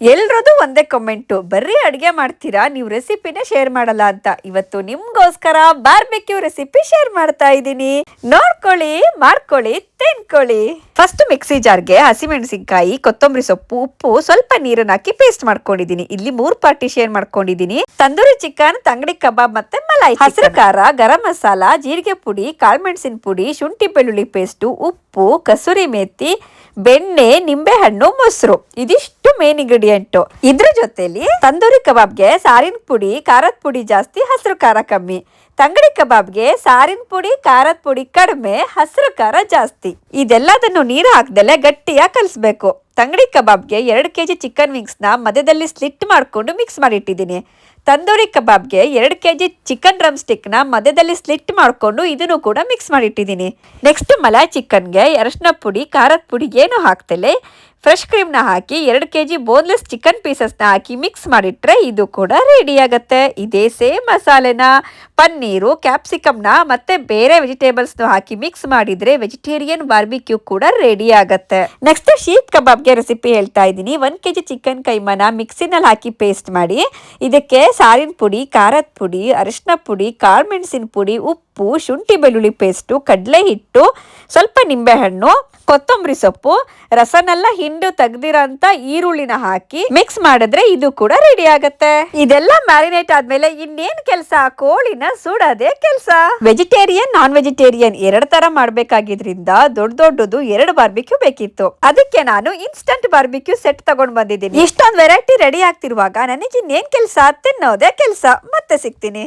ಎಲ್ರದು ಒಂದೇ ಕಮೆಂಟು, ಬರ್ರಿ ಅಡುಗೆ ಮಾಡ್ತೀರಾ ನೀವು ರೆಸಿಪಿನೇ ಶೇರ್ ಮಾಡಲ್ಲ ಅಂತ. ಇವತ್ತು ನಿಮ್ಗೋಸ್ಕರ ಬಾರ್ಬೆಕ್ಯೂ ರೆಸಿಪಿ ಶೇರ್ ಮಾಡ್ತಾ ಇದ್ದೀನಿ. ನೋಡ್ಕೊಳ್ಳಿ, ಮಾಡ್ಕೊಳ್ಳಿ, ತಿನ್ಕೊಳ್ಳಿ. ಫಸ್ಟ್ ಮಿಕ್ಸಿ ಜಾರ್ಗೆ ಹಸಿಮೆಣಸಿನಕಾಯಿ, ಕೊತ್ತಂಬರಿ ಸೊಪ್ಪು, ಉಪ್ಪು, ಸ್ವಲ್ಪ ನೀರನ್ನ ಹಾಕಿ ಪೇಸ್ಟ್ ಮಾಡ್ಕೊಂಡಿದೀನಿ. ಇಲ್ಲಿ 3 ಪಾರ್ಟಿ ಶೇರ್ ಮಾಡ್ಕೊಂಡಿದೀನಿ. ತಂದೂರಿ ಚಿಕನ್, ತಂಗಡಿ ಕಬಾಬ್ ಮತ್ತೆ ಮಲಾಯಿ, ಹಸಿರು ಖಾರ, ಗರಂ ಮಸಾಲ, ಜೀರಿಗೆ ಪುಡಿ, ಕಾಳುಮೆಣಸಿನ ಪುಡಿ, ಶುಂಠಿ ಬೆಳ್ಳುಳ್ಳಿ ಪೇಸ್ಟು, ಉಪ್ಪು, ಕಸೂರಿ ಮೇಥಿ, ಬೆಣ್ಣೆ, ನಿಂಬೆ ಹಣ್ಣು, ಮೊಸರು. ಇದಿಷ್ಟು ಮೇನ್ ಇಂಗ್ರೀಡಿಯೆಂಟ್. ಇದ್ರ ಜೊತೆಲಿ ತಂದೂರಿ ಕಬಾಬ್ಗೆ ಸಾರಿನ ಪುಡಿ, ಖಾರದ ಪುಡಿ ಜಾಸ್ತಿ, ಹಸಿರು ಖಾರ ಕಮ್ಮಿ. ತಂಗಡಿ ಕಬಾಬ್ಗೆ ಸಾರಿನ ಪುಡಿ, ಖಾರದ ಪುಡಿ ಕಡಿಮೆ, ಹಸಿರು ಖಾರ ಜಾಸ್ತಿ. ಇದೆಲ್ಲದನ್ನು ನೀರು ಹಾಕ್ದಲೆ ಗಟ್ಟಿಯಾಗಿ ಕಲಿಸ್ಬೇಕು. ತಂಗಡಿ ಕಬಾಬ್ಗೆ 2 kg ಚಿಕನ್ ವಿಂಗ್ಸ್ನ ಮಧ್ಯದಲ್ಲಿ ಸ್ಲಿಟ್ ಮಾಡಿಕೊಂಡು ಮಿಕ್ಸ್ ಮಾಡಿ ಇಟ್ಟಿದ್ದೀನಿ. ತಂದೂರಿ ಕಬಾಬ್ಗೆ 2 kg ಚಿಕನ್ ಡ್ರಮ್ ಸ್ಟಿಕ್ನ ಮಧ್ಯದಲ್ಲಿ ಸ್ಲಿಟ್ ಮಾಡಿಕೊಂಡು ಇದನ್ನು ಕೂಡ ಮಿಕ್ಸ್ ಮಾಡಿ ಇಟ್ಟಿದ್ದೀನಿ. ನೆಕ್ಸ್ಟ್ ಮಲಾಯ್ ಚಿಕನ್ಗೆ ಅರಶಿನ ಪುಡಿ, ಖಾರದ ಪುಡಿ ಏನು ಹಾಕ್ತಲೆ ಫ್ರೆಶ್ ಕ್ರೀಮ್ನ ಹಾಕಿ 2 kg ಬೋನ್ಲೆಸ್ ಚಿಕನ್ ಪೀಸಸ್ನ ಹಾಕಿ ಮಿಕ್ಸ್ ಮಾಡಿಟ್ರೆ ಇದು ಕೂಡ ರೆಡಿ ಆಗುತ್ತೆ. ಇದೇ ಸೇಮ್ ಮಸಾಲೆನ ಪನ್ನೀರು, ಕ್ಯಾಪ್ಸಿಕಮ್ನ ಮತ್ತೆ ಬೇರೆ ವೆಜಿಟೇಬಲ್ಸ್ನ ಹಾಕಿ ಮಿಕ್ಸ್ ಮಾಡಿದ್ರೆ ವೆಜಿಟೇರಿಯನ್ ಬಾರ್ಬಿಕ್ಯೂ ಕೂಡ ರೆಡಿ ಆಗುತ್ತೆ. ನೆಕ್ಸ್ಟ್ ಶೀಖ್ ಕಬಾಬ್ಗೆ ರೆಸಿಪಿ ಹೇಳ್ತಾ ಇದ್ದೀನಿ. 1 kg ಚಿಕನ್ ಕೈಮನ ಮಿಕ್ಸಿನಲ್ಲಿ ಹಾಕಿ ಪೇಸ್ಟ್ ಮಾಡಿ ಇದಕ್ಕೆ ಸಾರಿನ ಪುಡಿ, ಖಾರದ ಪುಡಿ, ಅರಿಶಿನ ಪುಡಿ, ಕಾಳುಮೆಣಸಿನ ಪುಡಿ, ಉಪ್ಪು, ಶುಂಠಿ ಬೆಳ್ಳುಳ್ಳಿ ಪೇಸ್ಟು, ಕಡಲೆ ಹಿಟ್ಟು, ಸ್ವಲ್ಪ ನಿಂಬೆ ಹಣ್ಣು, ಕೊತ್ತಂಬರಿ ಸೊಪ್ಪು, ರಸನೆಲ್ಲ ಹಿಂಡು ತೆಗ್ದಿರೋಂತ ಈರುಳ್ಳಿನ ಹಾಕಿ ಮಿಕ್ಸ್ ಮಾಡಿದ್ರೆ ಇದು ಕೂಡ ರೆಡಿ ಆಗುತ್ತೆ. ಇದೆಲ್ಲ ಮ್ಯಾರಿನೇಟ್ ಆದ್ಮೇಲೆ ಇನ್ನೇನ್ ಕೆಲಸ, ಕೋಳಿನ ಸುಡೋದೇ ಕೆಲಸ. ವೆಜಿಟೇರಿಯನ್, ನಾನ್ ವೆಜಿಟೇರಿಯನ್ 2 ತರ ಮಾಡ್ಬೇಕಾಗಿದ್ರಿಂದ ದೊಡ್ಡದು 2 ಬಾರ್ಬಿಕ್ಯೂ ಬೇಕಿತ್ತು. ಅದಕ್ಕೆ ನಾನು ಇನ್ಸ್ಟಂಟ್ ಬಾರ್ಬಿಕ್ಯೂ ಸೆಟ್ ತಗೊಂಡ್ ಬಂದಿದ್ದೀನಿ. ಇಷ್ಟೊಂದು ವೆರೈಟಿ ರೆಡಿ ಆಗ್ತಿರುವಾಗ ನನಗೆ ಇನ್ನೇನ್ ಕೆಲಸ, ತಿನ್ನೋದೇ ಕೆಲಸ. ಮತ್ತೆ ಸಿಗ್ತೀನಿ.